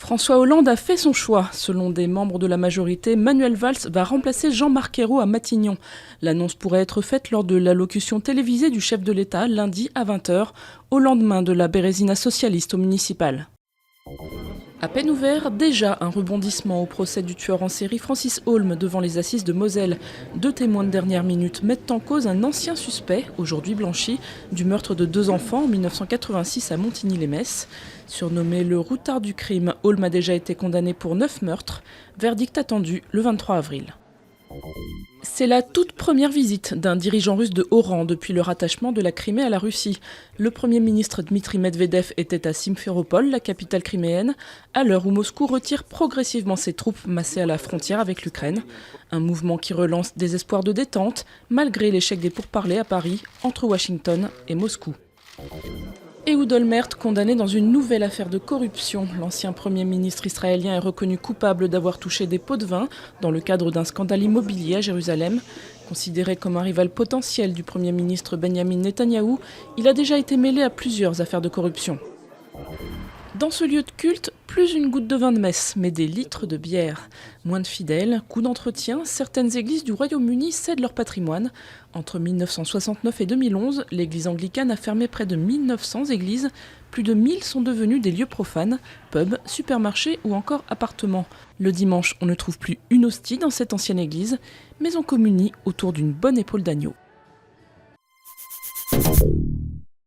François Hollande a fait son choix. Selon des membres de la majorité, Manuel Valls va remplacer Jean-Marc Ayrault à Matignon. L'annonce pourrait être faite lors de l'allocution télévisée du chef de l'État lundi à 20h, au lendemain de la Bérésina socialiste au municipal. À peine ouvert, déjà un rebondissement au procès du tueur en série Francis Holm devant les assises de Moselle. 2 témoins de dernière minute mettent en cause un ancien suspect, aujourd'hui blanchi, du meurtre de 2 enfants en 1986 à Montigny-les-Metz. Surnommé le routard du crime, Holm a déjà été condamné pour 9 meurtres. Verdict attendu le 23 avril. C'est la toute première visite d'un dirigeant russe de haut rang depuis le rattachement de la Crimée à la Russie. Le Premier ministre Dmitri Medvedev était à Simferopol, la capitale criméenne, à l'heure où Moscou retire progressivement ses troupes massées à la frontière avec l'Ukraine. Un mouvement qui relance des espoirs de détente, malgré l'échec des pourparlers à Paris entre Washington et Moscou. Ehud Olmert, condamné dans une nouvelle affaire de corruption. L'ancien Premier ministre israélien est reconnu coupable d'avoir touché des pots de vin dans le cadre d'un scandale immobilier à Jérusalem. Considéré comme un rival potentiel du Premier ministre Benjamin Netanyahou, il a déjà été mêlé à plusieurs affaires de corruption. Dans ce lieu de culte, plus une goutte de vin de messe, mais des litres de bière. Moins de fidèles, coût d'entretien, certaines églises du Royaume-Uni cèdent leur patrimoine. Entre 1969 et 2011, l'église anglicane a fermé près de 1900 églises. Plus de 1000 sont devenues des lieux profanes, pubs, supermarchés ou encore appartements. Le dimanche, on ne trouve plus une hostie dans cette ancienne église, mais on communie autour d'une bonne épaule d'agneau.